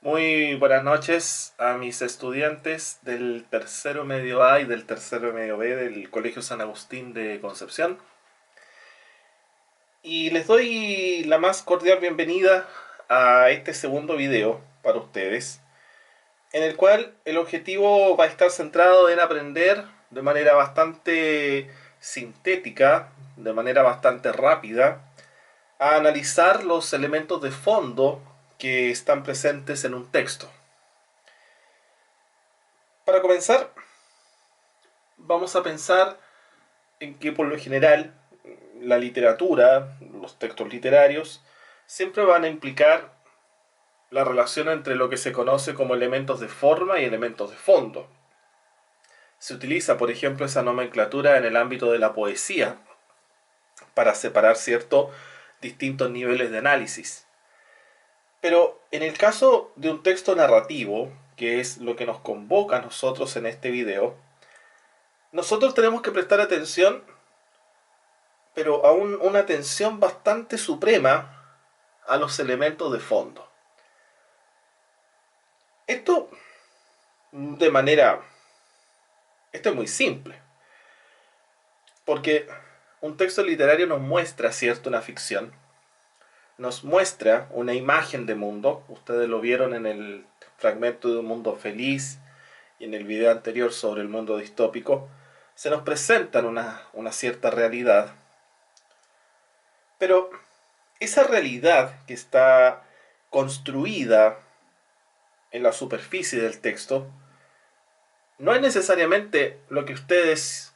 Muy buenas noches a mis estudiantes del tercero medio A y del tercero medio B del Colegio San Agustín de Concepción. Y les doy la más cordial bienvenida a este segundo video para ustedes, en el cual el objetivo va a estar centrado en aprender de manera bastante sintética, de manera bastante rápida, a analizar los elementos de fondo que están presentes en un texto. Para comenzar, vamos a pensar en que por lo general la literatura, los textos literarios, siempre van a implicar la relación entre lo que se conoce como elementos de forma y elementos de fondo. Se utiliza, por ejemplo, esa nomenclatura en el ámbito de la poesía para separar distintos niveles de análisis. Pero en el caso de un texto narrativo, que es lo que nos convoca a nosotros en este video, nosotros tenemos que prestar atención, pero a una atención bastante suprema a los elementos de fondo. Esto de manera... Esto es muy simple, porque un texto literario nos muestra, ¿cierto?, una ficción, nos muestra una imagen de mundo. Ustedes lo vieron en el fragmento de Un Mundo Feliz y en el video anterior sobre el mundo distópico. Se nos presentan una cierta realidad, pero esa realidad que está construida en la superficie del texto no es necesariamente lo que ustedes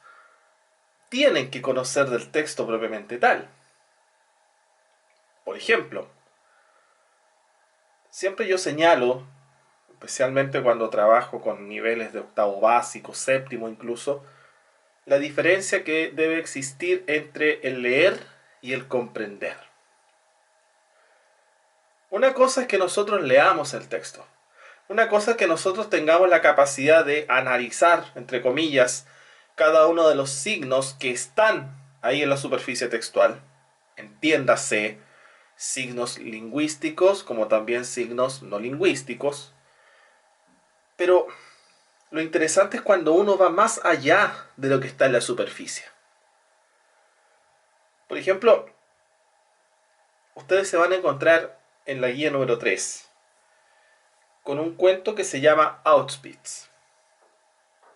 tienen que conocer del texto propiamente tal. Por ejemplo, siempre yo señalo, especialmente cuando trabajo con niveles de octavo básico, séptimo incluso, la diferencia que debe existir entre el leer y el comprender. Una cosa es que nosotros leamos el texto. Una cosa es que nosotros tengamos la capacidad de analizar, entre comillas, cada uno de los signos que están ahí en la superficie textual. Entiéndase, signos lingüísticos como también signos no lingüísticos. Pero lo interesante es cuando uno va más allá de lo que está en la superficie. Por ejemplo, ustedes se van a encontrar en la guía número 3 con un cuento que se llama Auschwitz,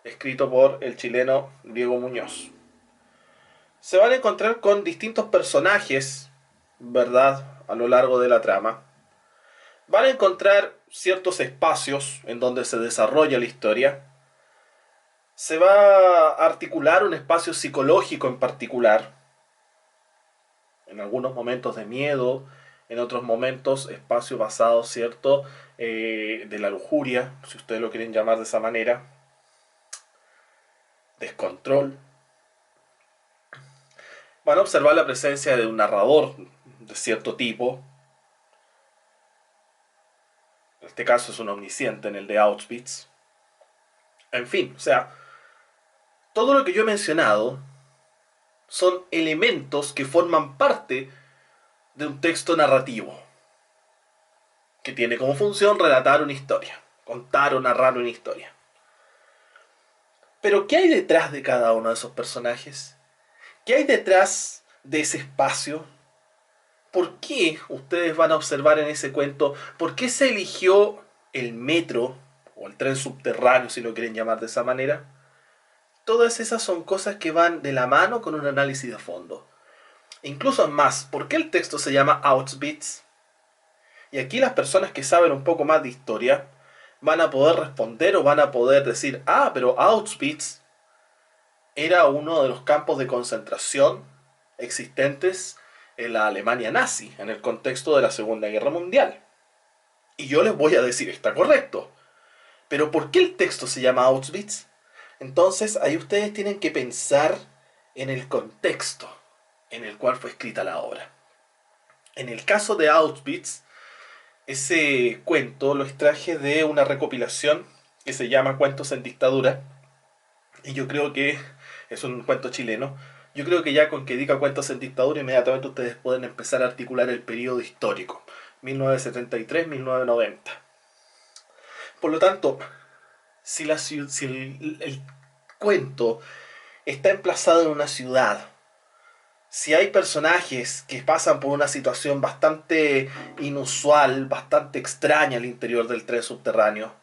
escrito por el chileno Diego Muñoz. Se van a encontrar con distintos personajes, ¿verdad?, a lo largo de la trama. Van a encontrar ciertos espacios en donde se desarrolla la historia. Se va a articular un espacio psicológico en particular, en algunos momentos de miedo, en otros momentos espacio basado, ¿cierto?, de la lujuria, si ustedes lo quieren llamar de esa manera, descontrol. Van a observar la presencia de un narrador de cierto tipo. En este caso es un omnisciente en el de Auschwitz. En fin, o sea, todo lo que yo he mencionado son elementos que forman parte de un texto narrativo, que tiene como función relatar una historia, contar o narrar una historia. Pero ¿qué hay detrás de cada uno de esos personajes? ¿Qué hay detrás de ese espacio? ¿Por qué ustedes van a observar en ese cuento? ¿Por qué se eligió el metro o el tren subterráneo, si lo quieren llamar de esa manera? Todas esas son cosas que van de la mano con un análisis de fondo. Incluso más, ¿por qué el texto se llama Auschwitz? Y aquí las personas que saben un poco más de historia van a poder responder o van a poder decir, ah, pero Auschwitz era uno de los campos de concentración existentes en la Alemania nazi, en el contexto de la Segunda Guerra Mundial. Y yo les voy a decir, está correcto. Pero ¿por qué el texto se llama Auschwitz? Entonces ahí ustedes tienen que pensar en el contexto en el cual fue escrita la obra. En el caso de Auschwitz, ese cuento lo extraje de una recopilación que se llama Cuentos en Dictadura. Y yo creo que es un cuento chileno. Yo creo que ya con que diga Cuentos en Dictadura, inmediatamente ustedes pueden empezar a articular el periodo histórico, 1973-1990. Por lo tanto, si el cuento está emplazado en una ciudad, si hay personajes que pasan por una situación bastante inusual, bastante extraña al interior del tren subterráneo,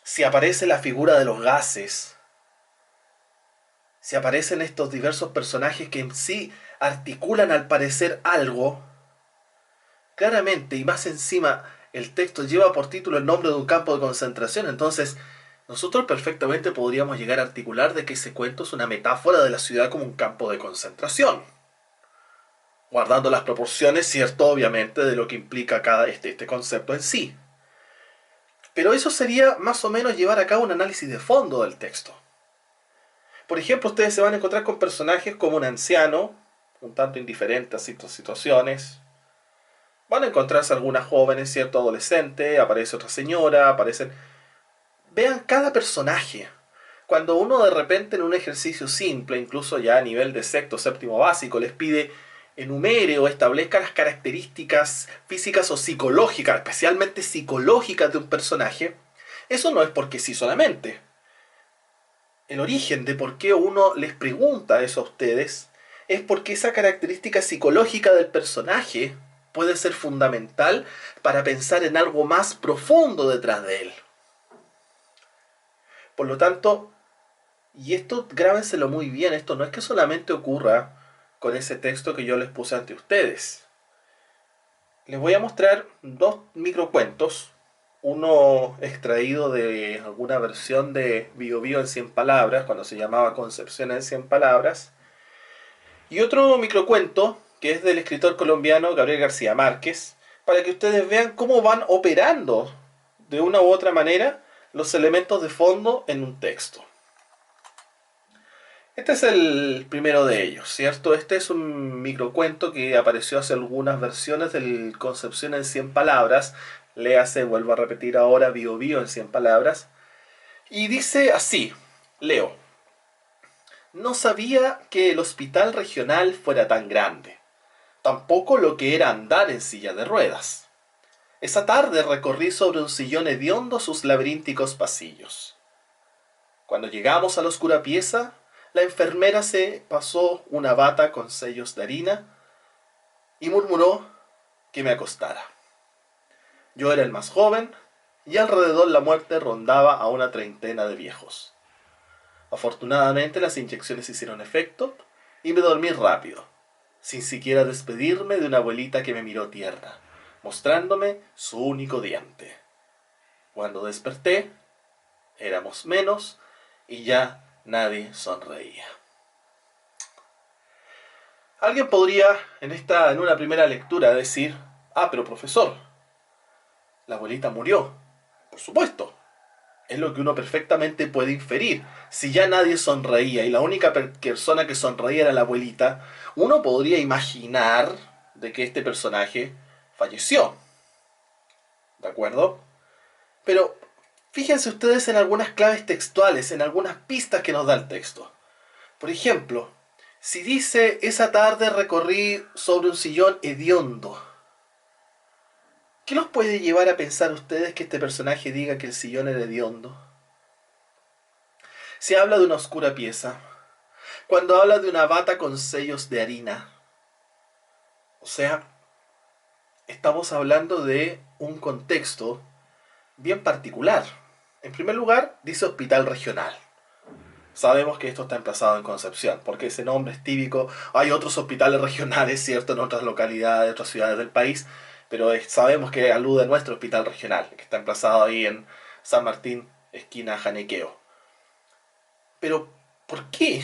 si aparece la figura de los gases, si aparecen estos diversos personajes que en sí articulan al parecer algo, claramente, y más encima, el texto lleva por título el nombre de un campo de concentración, entonces nosotros perfectamente podríamos llegar a articular de que ese cuento es una metáfora de la ciudad como un campo de concentración, guardando las proporciones, cierto, obviamente, de lo que implica este concepto en sí. Pero eso sería más o menos llevar a cabo un análisis de fondo del texto. Por ejemplo, ustedes se van a encontrar con personajes como un anciano, un tanto indiferente a ciertas situaciones. Van a encontrarse algunas jóvenes, cierto, adolescente, aparece otra señora, aparecen... Vean cada personaje. Cuando uno de repente en un ejercicio simple, incluso ya a nivel de sexto, séptimo básico, les pide enumere o establezca las características físicas o psicológicas, especialmente psicológicas de un personaje, eso no es porque sí solamente. El origen de por qué uno les pregunta eso a ustedes es porque esa característica psicológica del personaje puede ser fundamental para pensar en algo más profundo detrás de él. Por lo tanto, y esto grábenselo muy bien, esto no es que solamente ocurra con ese texto que yo les puse ante ustedes. Les voy a mostrar dos microcuentos, uno extraído de alguna versión de Bio Bio en 100 palabras, cuando se llamaba Concepción en 100 palabras, y otro microcuento que es del escritor colombiano Gabriel García Márquez, para que ustedes vean cómo van operando de una u otra manera los elementos de fondo en un texto. Este es el primero de ellos, ¿cierto? Este es un microcuento que apareció hace algunas versiones del Concepción en 100 palabras. Léase, vuelvo a repetir ahora, Bio Bio en 100 palabras. Y dice así, leo. No sabía que el hospital regional fuera tan grande. Tampoco lo que era andar en silla de ruedas. Esa tarde recorrí sobre un sillón hediondo sus laberínticos pasillos. Cuando llegamos a la oscura pieza, la enfermera se pasó una bata con sellos de harina y murmuró que me acostara. Yo era el más joven y alrededor la muerte rondaba a una treintena de viejos. Afortunadamente las inyecciones hicieron efecto y me dormí rápido, sin siquiera despedirme de una abuelita que me miró tierna, mostrándome su único diente. Cuando desperté, éramos menos y ya nadie sonreía. Alguien podría, en una primera lectura, decir, ah, pero profesor, la abuelita murió. Por supuesto, es lo que uno perfectamente puede inferir. Si ya nadie sonreía y la única persona que sonreía era la abuelita, uno podría imaginar de que este personaje falleció. ¿De acuerdo? Pero fíjense ustedes en algunas claves textuales, en algunas pistas que nos da el texto. Por ejemplo, si dice, esa tarde recorrí sobre un sillón hediondo, ¿qué los puede llevar a pensar ustedes que este personaje diga que el sillón era hediondo? Se habla de una oscura pieza, cuando habla de una bata con sellos de harina. O sea, estamos hablando de un contexto bien particular. En primer lugar, dice hospital regional. Sabemos que esto está emplazado en Concepción, porque ese nombre es típico. Hay otros hospitales regionales, ¿cierto?, en otras localidades, otras ciudades del país, pero sabemos que alude a nuestro hospital regional, que está emplazado ahí en San Martín, esquina Janequeo. Pero, ¿por qué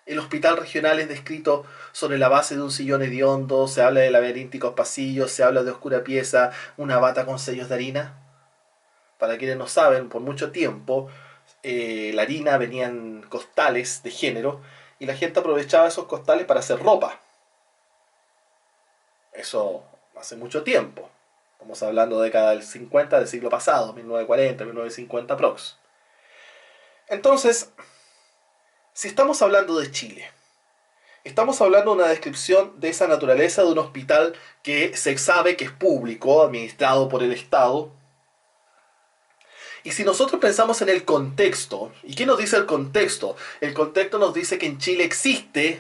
el hospital regional es descrito sobre la base de un sillón hediondo? Se habla de laberínticos pasillos, se habla de oscura pieza, una bata con sellos de harina. Para quienes no saben, por mucho tiempo la harina venía en costales de género y la gente aprovechaba esos costales para hacer ropa. Eso hace mucho tiempo. Estamos hablando de década del 50 del siglo pasado, 1940, 1950 prox. Entonces, si estamos hablando de Chile, estamos hablando de una descripción de esa naturaleza de un hospital que se sabe que es público, administrado por el Estado, Y si nosotros pensamos en el contexto, ¿y qué nos dice el contexto? El contexto nos dice que en Chile existe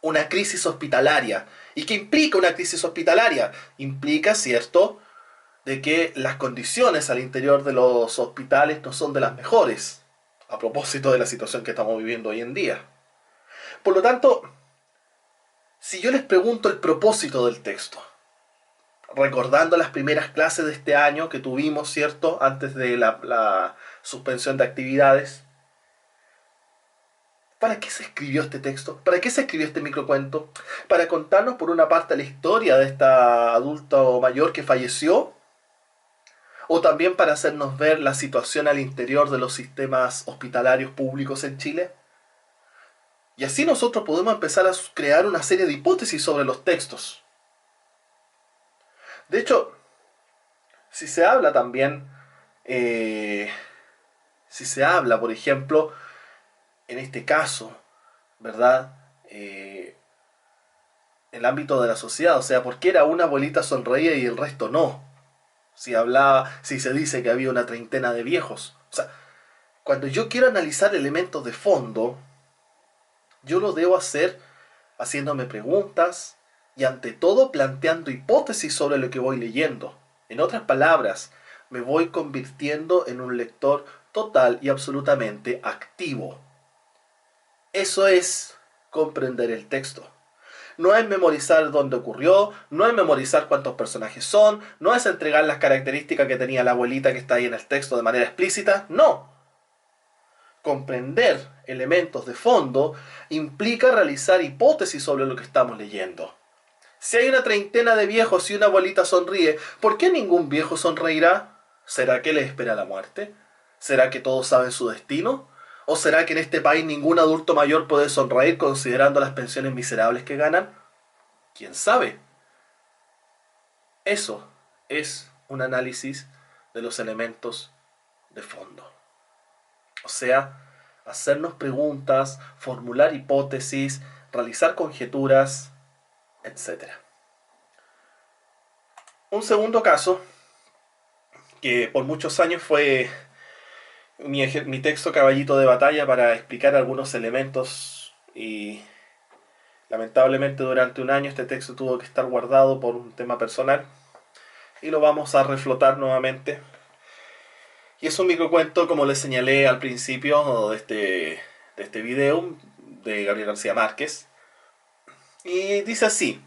una crisis hospitalaria. ¿Y qué implica una crisis hospitalaria? Implica, ¿cierto?, de que las condiciones al interior de los hospitales no son de las mejores, a propósito de la situación que estamos viviendo hoy en día. Por lo tanto, si yo les pregunto el propósito del texto, recordando las primeras clases de este año que tuvimos, ¿cierto?, antes de la suspensión de actividades, ¿para qué se escribió este texto? ¿Para qué se escribió este microcuento? ¿Para contarnos por una parte la historia de esta adulto mayor que falleció? ¿O también para hacernos ver la situación al interior de los sistemas hospitalarios públicos en Chile? Y así nosotros podemos empezar a crear una serie de hipótesis sobre los textos. De hecho, si se habla también, si se habla, por ejemplo, en este caso, ¿verdad? En el ámbito de la sociedad, o sea, ¿por qué era una abuelita sonreía y el resto no? Si se dice que había una treintena de viejos. O sea, cuando yo quiero analizar elementos de fondo, yo lo debo hacer haciéndome preguntas y ante todo planteando hipótesis sobre lo que voy leyendo. En otras palabras, me voy convirtiendo en un lector total y absolutamente activo. Eso es comprender el texto. No es memorizar dónde ocurrió, no es memorizar cuántos personajes son, no es entregar las características que tenía la abuelita que está ahí en el texto de manera explícita, no. Comprender elementos de fondo implica realizar hipótesis sobre lo que estamos leyendo. Si hay una treintena de viejos y una abuelita sonríe, ¿por qué ningún viejo sonreirá? ¿Será que les espera la muerte? ¿Será que todos saben su destino? ¿O será que en este país ningún adulto mayor puede sonreír considerando las pensiones miserables que ganan? ¿Quién sabe? Eso es un análisis de los elementos de fondo. O sea, hacernos preguntas, formular hipótesis, realizar conjeturas, etcétera. Un segundo caso, que por muchos años fue mi texto caballito de batalla para explicar algunos elementos y lamentablemente durante un año este texto tuvo que estar guardado por un tema personal y lo vamos a reflotar nuevamente. Y es un microcuento, como les señalé al principio de este video, de Gabriel García Márquez. Y dice así: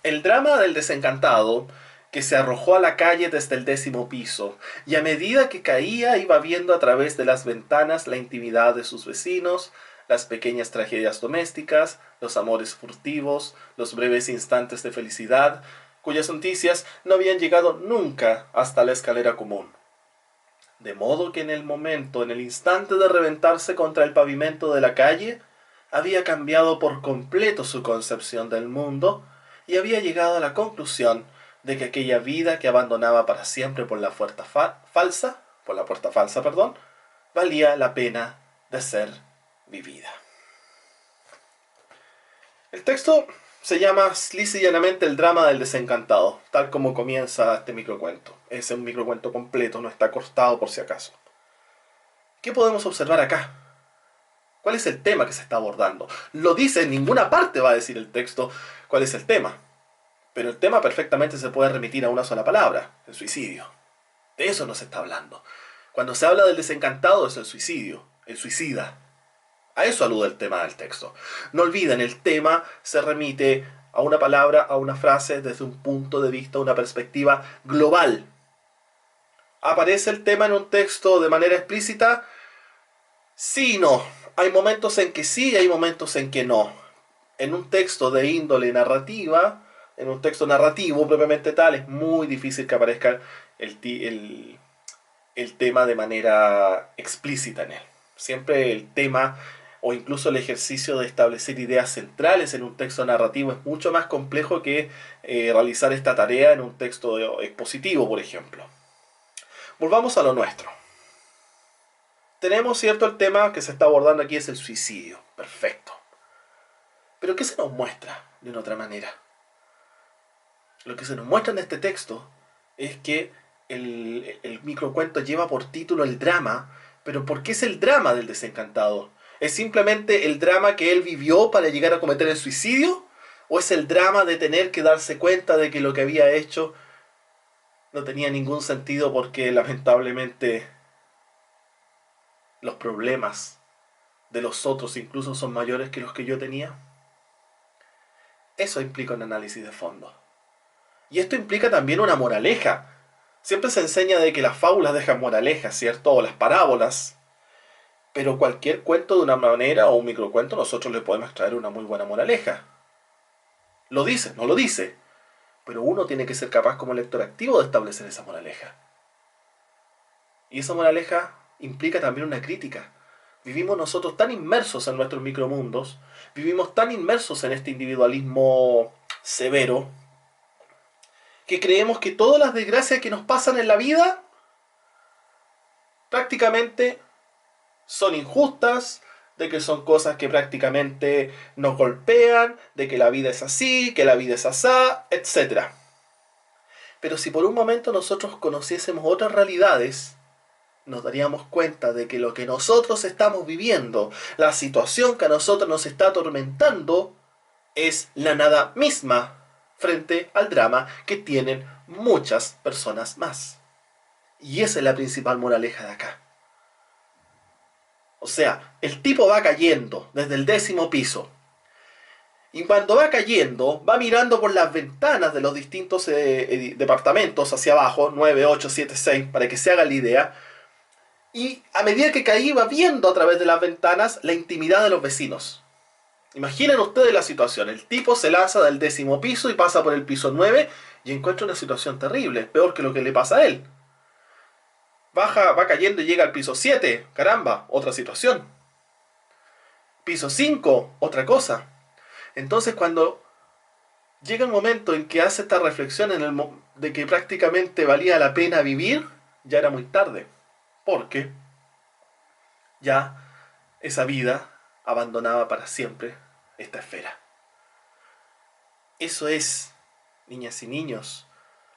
el drama del desencantado que se arrojó a la calle desde el 10º piso, y a medida que caía iba viendo a través de las ventanas la intimidad de sus vecinos, las pequeñas tragedias domésticas, los amores furtivos, los breves instantes de felicidad, cuyas noticias no habían llegado nunca hasta la escalera común. De modo que en el instante de reventarse contra el pavimento de la calle, había cambiado por completo su concepción del mundo y había llegado a la conclusión de que aquella vida que abandonaba para siempre por la puerta falsa, valía la pena de ser vivida. El texto se llama lisa y llanamente El drama del desencantado, tal como comienza este microcuento. Es un microcuento completo, no está cortado por si acaso. ¿Qué podemos observar acá? ¿Cuál es el tema que se está abordando? Lo dice, en ninguna parte va a decir el texto cuál es el tema. Pero el tema perfectamente se puede remitir a una sola palabra: el suicidio. De eso nos está hablando. Cuando se habla del desencantado es el suicidio, el suicida. A eso alude el tema del texto. No olviden, el tema se remite a una palabra, a una frase, desde un punto de vista, una perspectiva global. ¿Aparece el tema en un texto de manera explícita? Sí y no. Hay momentos en que sí y hay momentos en que no. En un texto de índole narrativa, en un texto narrativo propiamente tal, es muy difícil que aparezca el tema de manera explícita en él. Siempre el tema o incluso el ejercicio de establecer ideas centrales en un texto narrativo es mucho más complejo que realizar esta tarea en un texto expositivo, por ejemplo. Volvamos a lo nuestro. Tenemos, ¿cierto?, el tema que se está abordando aquí es el suicidio. Perfecto. Pero ¿qué se nos muestra de una otra manera? Lo que se nos muestra en este texto es que el microcuento lleva por título el drama, pero ¿por qué es el drama del desencantado? ¿Es simplemente el drama que él vivió para llegar a cometer el suicidio? ¿O es el drama de tener que darse cuenta de que lo que había hecho no tenía ningún sentido porque lamentablemente los problemas de los otros incluso son mayores que los que yo tenía? Eso implica un análisis de fondo. Y esto implica también una moraleja. Siempre se enseña de que las fábulas dejan moralejas, ¿cierto? O las parábolas. Pero cualquier cuento de una manera o un microcuento nosotros le podemos traer una muy buena moraleja. Lo dice, no lo dice. Pero uno tiene que ser capaz como lector activo de establecer esa moraleja. Y esa moraleja implica también una crítica. Vivimos nosotros tan inmersos en nuestros micromundos, vivimos tan inmersos en este individualismo severo, que creemos que todas las desgracias que nos pasan en la vida prácticamente son injustas, de que son cosas que prácticamente nos golpean, de que la vida es así, que la vida es asá, etc. Pero si por un momento nosotros conociésemos otras realidades, nos daríamos cuenta de que lo que nosotros estamos viviendo, la situación que a nosotros nos está atormentando, es la nada misma frente al drama que tienen muchas personas más. Y esa es la principal moraleja de acá. O sea, el tipo va cayendo desde el 10º piso. Y cuando va cayendo, va mirando por las ventanas de los distintos departamentos hacia abajo, 9, 8, 7, 6, para que se haga la idea. Y a medida que caía, va viendo a través de las ventanas la intimidad de los vecinos. Imaginen ustedes la situación. El tipo se lanza del 10º piso y pasa por el piso 9 y encuentra una situación terrible, peor que lo que le pasa a él. Va cayendo y llega al piso 7. Caramba, otra situación. Piso 5, otra cosa. Entonces cuando llega el momento en que hace esta reflexión de que prácticamente valía la pena vivir, ya era muy tarde. Porque ya esa vida abandonaba para siempre esta esfera. Eso es, niñas y niños,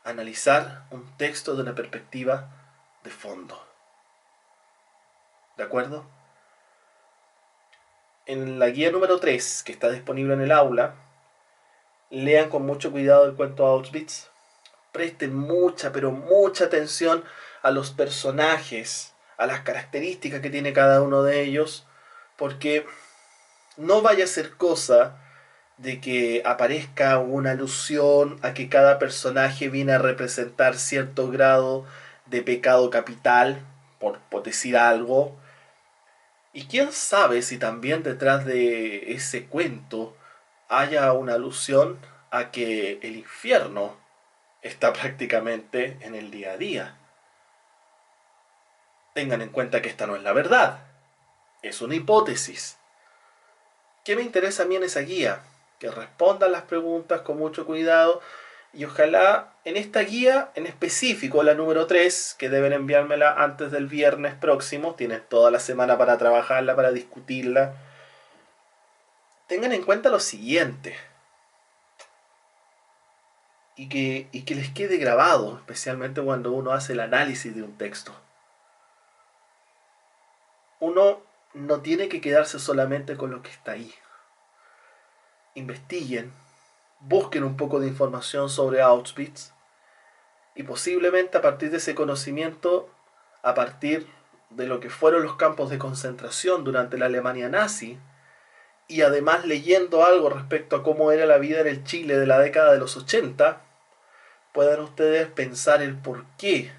analizar un texto de una perspectiva de fondo. ¿De acuerdo? En la guía número 3, que está disponible en el aula, lean con mucho cuidado el cuento Auschwitz. Presten mucha, pero mucha atención a los personajes, a las características que tiene cada uno de ellos, porque no vaya a ser cosa de que aparezca una alusión a que cada personaje viene a representar cierto grado de pecado capital, por decir algo. Y quién sabe si también detrás de ese cuento haya una alusión a que el infierno está prácticamente en el día a día. Tengan en cuenta que esta no es la verdad, es una hipótesis. ¿Qué me interesa a mí en esa guía? Que respondan las preguntas con mucho cuidado y ojalá en esta guía en específico, la número 3, que deben enviármela antes del viernes próximo, tienen toda la semana para trabajarla, para discutirla, tengan en cuenta lo siguiente y que les quede grabado, especialmente cuando uno hace el análisis de un texto. Uno no tiene que quedarse solamente con lo que está ahí. Investiguen, busquen un poco de información sobre Auschwitz y posiblemente a partir de ese conocimiento, a partir de lo que fueron los campos de concentración durante la Alemania nazi, y además leyendo algo respecto a cómo era la vida en el Chile de la década de los 80, puedan ustedes pensar el por qué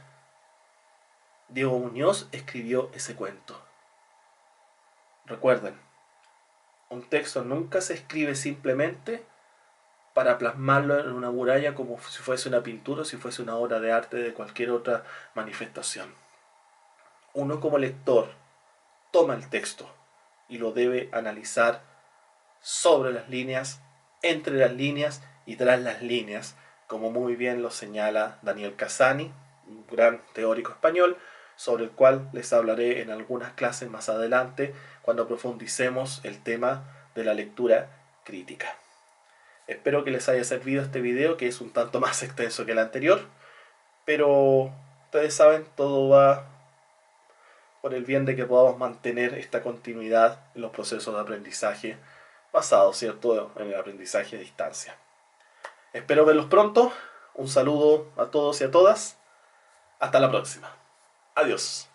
Diego Muñoz escribió ese cuento. Recuerden, un texto nunca se escribe simplemente para plasmarlo en una muralla como si fuese una pintura o si fuese una obra de arte de cualquier otra manifestación. Uno como lector toma el texto y lo debe analizar sobre las líneas, entre las líneas y tras las líneas, como muy bien lo señala Daniel Cassani, un gran teórico español, sobre el cual les hablaré en algunas clases más adelante cuando profundicemos el tema de la lectura crítica. Espero que les haya servido este video, que es un tanto más extenso que el anterior, pero ustedes saben, todo va por el bien de que podamos mantener esta continuidad en los procesos de aprendizaje basados, ¿cierto?, en el aprendizaje a distancia. Espero verlos pronto. Un saludo a todos y a todas. Hasta la próxima. Adiós.